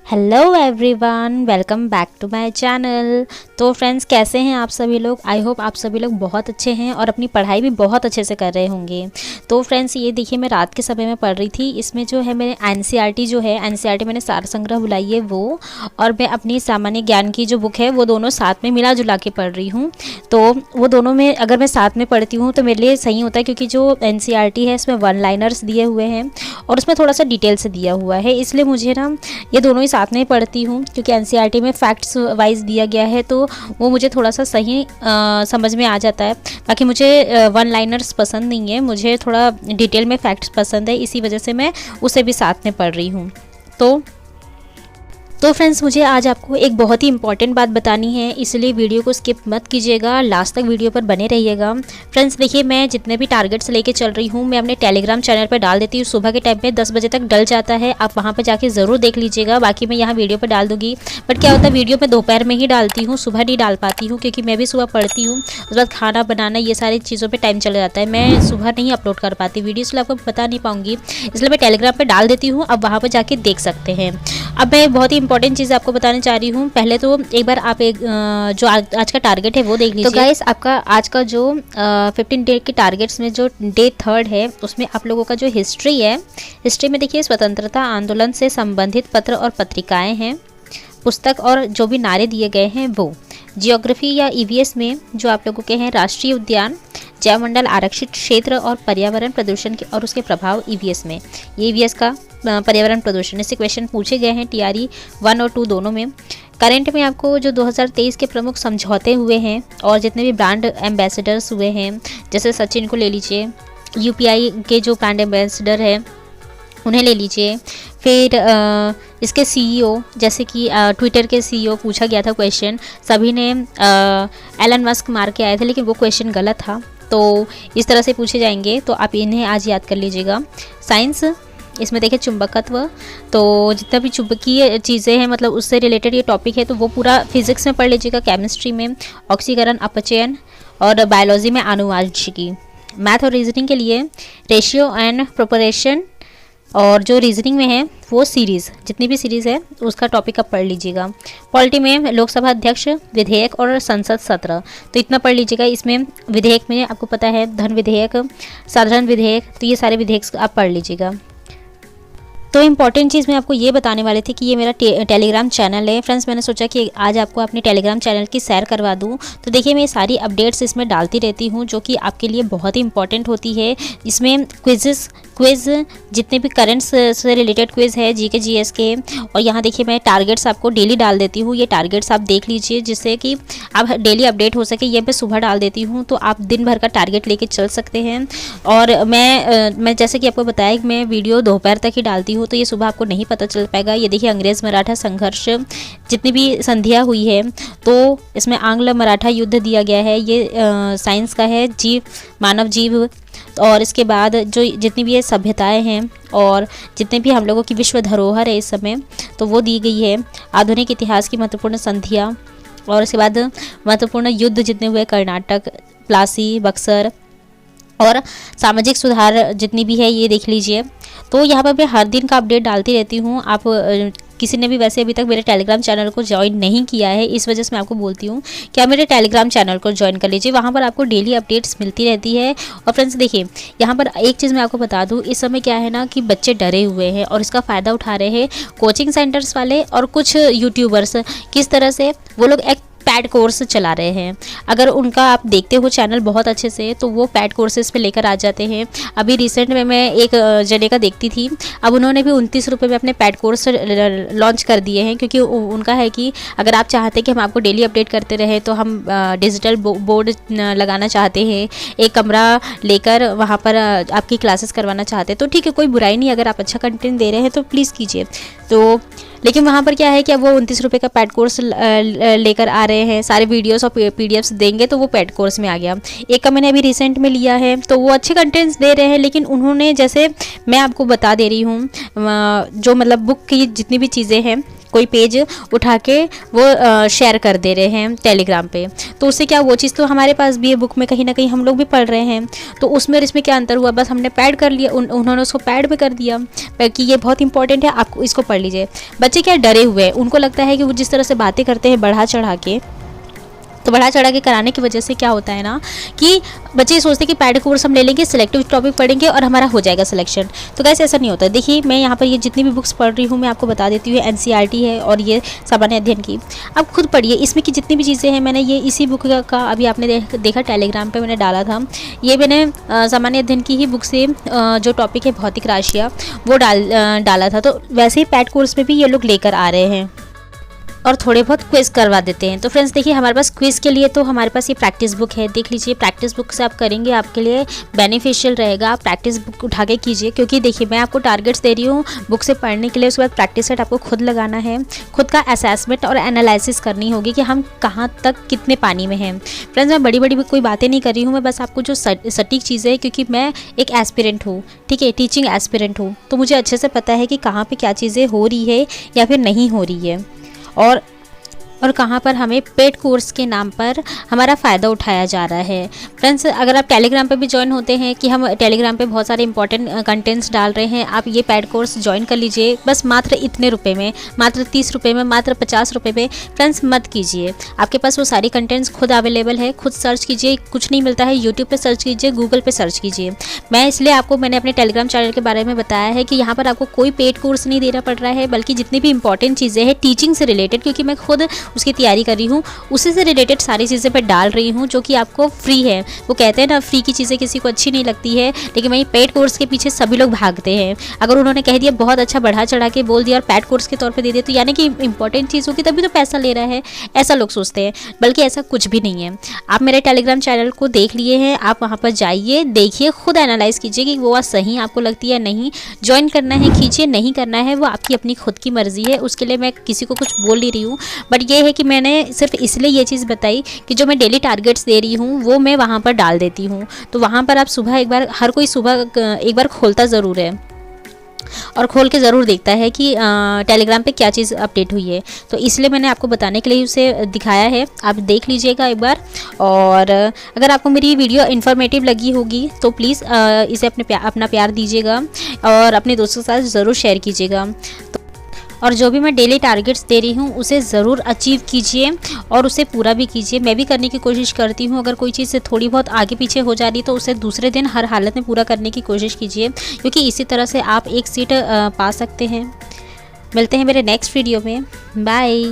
Hello everyone, welcome back to my channel. तो friends, कैसे हैं आप सभी लोग? आई होप आप सभी लोग बहुत अच्छे हैं और अपनी पढ़ाई भी बहुत अच्छे से कर रहे होंगे। तो फ्रेंड्स, ये देखिए, मैं रात के समय में पढ़ रही थी। इसमें जो है मेरे एनसीईआरटी जो है, एनसीईआरटी मैंने सार संग्रह बुलाई है वो, और मैं अपनी सामान्य ज्ञान की जो बुक है वो दोनों साथ में मिला जुला के पढ़ रही हूँ। तो वो दोनों में अगर मैं साथ में पढ़ती हूँ तो मेरे लिए सही होता है, क्योंकि जो एनसीईआरटी है इसमें वन लाइनर्स दिए हुए हैं और उसमें थोड़ा सा डिटेल से दिया हुआ है, इसलिए मुझे ना ये दोनों ही साथ में पढ़ती हूँ। क्योंकि एनसीईआरटी में फैक्ट्स वाइज दिया गया है तो वो मुझे थोड़ा सा सही समझ में आ जाता है। बाकी मुझे वन लाइनर्स पसंद नहीं है, मुझे थोड़ा डिटेल में फैक्ट्स पसंद है, इसी वजह से मैं उसे भी साथ में पढ़ रही हूँ। तो फ्रेंड्स, मुझे आज आपको एक बहुत ही इंपॉर्टेंट बात बतानी है, इसलिए वीडियो को स्किप मत कीजिएगा, लास्ट तक वीडियो पर बने रहिएगा। फ्रेंड्स देखिए, मैं जितने भी टारगेट्स लेके चल रही हूँ मैं अपने टेलीग्राम चैनल पर डाल देती हूँ। सुबह के टाइम पे 10 बजे तक डल जाता है, आप वहाँ पर जाके ज़रूर देख लीजिएगा। बाकी मैं यहाँ वीडियो पर डाल दूँगी, बट क्या होता है, वीडियो मैं दोपहर में ही डालती हूँ, सुबह नहीं डाल पाती हूँ, क्योंकि मैं भी सुबह पढ़ती हूँ। उसके बाद खाना बनाना, ये सारी चीज़ों पर टाइम चला जाता है, मैं सुबह नहीं अपलोड कर पाती वीडियो, इसलिए आपको बता नहीं पाऊँगी। इसलिए मैं टेलीग्राम पर डाल देती हूँ, अब वहाँ पर जाके देख सकते हैं। अब मैं बहुत ही इंपॉर्टेंट चीज़ आपको बताने चाह रही हूँ। पहले तो एक बार आप जो आज का टारगेट है वो देख लीजिए। तो गाइस, आपका आज का जो 15 डे के टारगेट्स में जो डे 3 है उसमें आप लोगों का जो हिस्ट्री है, हिस्ट्री में देखिए स्वतंत्रता आंदोलन से संबंधित पत्र और पत्रिकाएं हैं, पुस्तक और जो भी नारे दिए गए हैं वो। जियोग्राफी या ईवीएस में जो आप लोगों के हैं राष्ट्रीय उद्यान, जैवमंडल, आरक्षित क्षेत्र और पर्यावरण प्रदूषण के और उसके प्रभाव ईवीएस में। ये ईवीएस का पर्यावरण प्रदूषण, इससे क्वेश्चन पूछे गए हैं टीआरई 1 और 2 दोनों में। करंट में आपको जो 2023 के प्रमुख समझौते हुए हैं और जितने भी ब्रांड एम्बेसडर्स हुए हैं, जैसे सचिन को ले लीजिए, यूपीआई के जो ब्रांड एम्बेसडर है उन्हें ले लीजिए। फिर इसके सीईओ, जैसे कि ट्विटर के सीईओ पूछा गया था क्वेश्चन, सभी ने एलन मस्क मार के आए थे, लेकिन वो क्वेश्चन गलत था। तो इस तरह से पूछे जाएंगे, तो आप इन्हें आज याद कर लीजिएगा। साइंस, इसमें देखिए चुंबकत्व, तो जितना भी चुंबकीय चीज़ें हैं मतलब उससे रिलेटेड ये टॉपिक है, तो वो पूरा फिजिक्स में पढ़ लीजिएगा। केमिस्ट्री में ऑक्सीकरण, अपचयन, और बायोलॉजी में आनुवांशिकी। मैथ और रीजनिंग के लिए रेशियो एंड प्रोपोर्शन, और जो रीजनिंग में है वो सीरीज़, जितनी भी सीरीज़ है उसका टॉपिक आप पढ़ लीजिएगा। पॉलिटी में लोकसभा अध्यक्ष, विधेयक और संसद सत्र, तो इतना पढ़ लीजिएगा। इसमें विधेयक में आपको पता है धन विधेयक, साधारण विधेयक, तो ये सारे विधेयक आप पढ़ लीजिएगा। तो इम्पॉर्टेंट चीज़ मैं आपको ये बताने वाली थी कि ये मेरा टेलीग्राम चैनल है। फ्रेंड्स, मैंने सोचा कि आज आपको अपने टेलीग्राम चैनल की सैर करवा दूं। तो देखिए, मैं सारी अपडेट्स इसमें डालती रहती हूँ जो कि आपके लिए बहुत ही इंपॉर्टेंट होती है। इसमें क्विज़ जितने भी करंट से रिलेटेड क्विज़ है, जीके जीएस के, और यहाँ देखिए मैं टारगेट्स आपको डेली डाल देती हूँ। ये टारगेट्स आप देख लीजिए, जिससे कि आप डेली अपडेट हो सके। ये मैं सुबह डाल देती हूँ, तो आप दिन भर का टारगेट लेके चल सकते हैं। और मैं जैसे कि आपको बताया कि मैं वीडियो दोपहर तक ही डालती हूँ, तो ये सुबह आपको नहीं पता चल पाएगा। ये देखिए, अंग्रेज़ मराठा संघर्ष, जितनी भी संधियाँ हुई है, तो इसमें आंग्ल मराठा युद्ध दिया गया है। ये साइंस का है, जीव, मानव जीव, और इसके बाद जो जितनी भी ये सभ्यताएं हैं और जितने भी हम लोगों की विश्व धरोहर है इस समय, तो वो दी गई है। आधुनिक इतिहास की महत्वपूर्ण संधियाँ, और उसके बाद महत्वपूर्ण युद्ध जितने हुए, कर्नाटक, प्लासी, बक्सर, और सामाजिक सुधार जितनी भी है ये देख लीजिए। तो यहाँ पर मैं हर दिन का अपडेट डालती रहती हूँ। आप किसी ने भी वैसे अभी तक मेरे टेलीग्राम चैनल को ज्वाइन नहीं किया है, इस वजह से मैं आपको बोलती हूँ कि आप मेरे टेलीग्राम चैनल को ज्वाइन कर लीजिए, वहाँ पर आपको डेली अपडेट्स मिलती रहती है। और फ्रेंड्स देखिए, यहाँ पर एक चीज़ मैं आपको बता दूँ, इस समय क्या है ना कि बच्चे डरे हुए हैं और इसका फ़ायदा उठा रहे हैं कोचिंग सेंटर्स वाले और कुछ यूट्यूबर्स। किस तरह से वो लोग एक पैड कोर्स चला रहे हैं। अगर उनका आप देखते हो चैनल बहुत अच्छे से, तो वो पैड कोर्सेज पे लेकर आ जाते हैं। अभी रिसेंट में मैं एक जने का देखती थी, अब उन्होंने भी 29 रुपये में अपने पैड कोर्स लॉन्च कर दिए हैं, क्योंकि उनका है कि अगर आप चाहते हैं कि हम आपको डेली अपडेट करते रहे, तो हम डिजिटल बोर्ड लगाना चाहते हैं, एक कमरा लेकर वहाँ पर आपकी क्लासेस करवाना चाहते हैं, तो ठीक है, कोई बुराई नहीं। अगर आप अच्छा कंटेंट दे रहे हैं तो प्लीज़ कीजिए। तो लेकिन वहाँ पर क्या है कि अब वो 29 रुपये का पैड कोर्स लेकर आ रहे हैं, सारे वीडियोस और पीडीएफ्स देंगे, तो वो पैड कोर्स में आ गया। एक का मैंने अभी रिसेंट में लिया है, तो वो अच्छे कंटेंट्स दे रहे हैं, लेकिन उन्होंने, जैसे मैं आपको बता दे रही हूँ, जो मतलब बुक की जितनी भी चीज़ें हैं कोई पेज उठा के वो शेयर कर दे रहे हैं टेलीग्राम पे। तो उससे क्या, वो चीज़ तो हमारे पास भी है, बुक में कहीं ना कहीं हम लोग भी पढ़ रहे हैं। तो उसमें और इसमें क्या अंतर हुआ, बस हमने पैड कर लिया, उन्होंने उसको पैड में कर दिया कि ये बहुत इंपॉर्टेंट है, आपको इसको पढ़ लीजिए। बच्चे क्या डरे हुए हैं, उनको लगता है कि वो जिस तरह से बातें करते हैं बढ़ा चढ़ा के, तो बढ़ा चढ़ा के कराने की वजह से क्या होता है ना कि बच्चे सोचते हैं कि पैड कोर्स हम ले लेंगे, सिलेक्टिव टॉपिक पढ़ेंगे और हमारा हो जाएगा सिलेक्शन। तो कैसे ऐसा नहीं होता। देखिए मैं यहाँ पर ये जितनी भी बुक्स पढ़ रही हूँ मैं आपको बता देती हूँ, एनसीईआरटी है और ये सामान्य अध्ययन की। आप खुद पढ़िए, इसमें की जितनी भी चीज़ें हैं, मैंने ये इसी बुक का अभी आपने देखा टेलीग्राम पर मैंने डाला था, ये मैंने सामान्य अध्ययन की ही बुक से जो टॉपिक है भौतिक राशियाँ वो डाला था। तो वैसे ही पैड कोर्स में भी ये लोग लेकर आ रहे हैं और थोड़े बहुत क्विज़ करवा देते हैं। तो फ्रेंड्स देखिए हमारे पास क्विज़ के लिए तो हमारे पास ये प्रैक्टिस बुक है, देख लीजिए। प्रैक्टिस बुक से आप करेंगे आपके लिए बेनिफिशियल रहेगा, आप प्रैक्टिस बुक उठा के कीजिए। क्योंकि देखिए मैं आपको टारगेट्स दे रही हूँ बुक से पढ़ने के लिए, उसके बाद प्रैक्टिस सेट आपको खुद लगाना है, खुद का असेसमेंट और एनालिसिस करनी होगी कि हम कहाँ तक कितने पानी में हैं। फ्रेंड्स मैं बड़ी बड़ी कोई बातें नहीं कर रही हूँ, मैं बस आपको जो सटीक चीज़ें हैं, क्योंकि मैं एक एस्पिरेंट हूँ, ठीक है, टीचिंग एस्पिरेंट हूँ, तो मुझे अच्छे से पता है कि कहाँ पर क्या चीज़ें हो रही है या फिर नहीं हो रही है, और कहाँ पर हमें पेड कोर्स के नाम पर हमारा फ़ायदा उठाया जा रहा है। फ्रेंड्स अगर आप टेलीग्राम पे भी ज्वाइन होते हैं कि हम टेलीग्राम पे बहुत सारे इंपॉर्टेंट कंटेंट्स डाल रहे हैं, आप ये पेड कोर्स ज्वाइन कर लीजिए, बस मात्र इतने रुपए में, मात्र 30 रुपये में, मात्र 50 रुपये में। फ्रेंड्स मत कीजिए, आपके पास वो सारी कंटेंट्स खुद अवेलेबल है, खुद सर्च कीजिए, कुछ नहीं मिलता है यूट्यूब पर सर्च कीजिए, गूगल पर सर्च कीजिए। मैं इसलिए मैंने अपने टेलीग्राम चैनल के बारे में बताया है कि यहाँ पर आपको कोई पेड कोर्स नहीं देना पड़ रहा है, बल्कि जितनी भी इंपॉर्टेंट चीज़ें हैं टीचिंग से रिलेटेड, क्योंकि मैं खुद उसकी तैयारी कर रही हूँ, उसी से रिलेटेड सारी चीज़ें मैं डाल रही हूँ जो कि आपको फ्री है। वो कहते हैं ना फ्री की चीज़ें किसी को अच्छी नहीं लगती है, लेकिन वही पेड कोर्स के पीछे सभी लोग भागते हैं। अगर उन्होंने कह दिया बहुत अच्छा बढ़ा चढ़ा के बोल दिया और पेड कोर्स के तौर पे दे दिया तो यानी कि इंपॉर्टेंट चीज़ होगी तभी तो पैसा ले रहा है, ऐसा लोग सोचते हैं, बल्कि ऐसा कुछ भी नहीं है। आप मेरे टेलीग्राम चैनल को देख लिए हैं, आप वहाँ पर जाइए, देखिए, खुद एनालाइज कीजिए कि वो बात सही आपको लगती है नहीं। ज्वाइन करना है कीजिए, नहीं करना है वो आपकी अपनी खुद की मर्जी है, उसके लिए मैं किसी को कुछ बोल नहीं रही हूँ। बट ये है कि मैंने सिर्फ इसलिए ये चीज़ बताई कि जो मैं डेली टारगेट्स दे रही हूँ वो मैं वहाँ पर डाल देती हूँ। तो वहाँ पर आप सुबह एक बार, हर कोई सुबह एक बार खोलता ज़रूर है और खोल के ज़रूर देखता है कि टेलीग्राम पे क्या चीज़ अपडेट हुई है। तो इसलिए मैंने आपको बताने के लिए उसे दिखाया है, आप देख लीजिएगा एक बार। और अगर आपको मेरी वीडियो इन्फॉर्मेटिव लगी होगी तो प्लीज़ इसे अपना प्यार दीजिएगा और अपने दोस्तों के साथ ज़रूर शेयर कीजिएगा। और जो भी मैं डेली टारगेट्स दे रही हूँ उसे ज़रूर अचीव कीजिए और उसे पूरा भी कीजिए। मैं भी करने की कोशिश करती हूँ, अगर कोई चीज़ से थोड़ी बहुत आगे पीछे हो जा रही है तो उसे दूसरे दिन हर हालत में पूरा करने की कोशिश कीजिए, क्योंकि इसी तरह से आप एक सीट पा सकते हैं। मिलते हैं मेरे नेक्स्ट वीडियो में, बाय।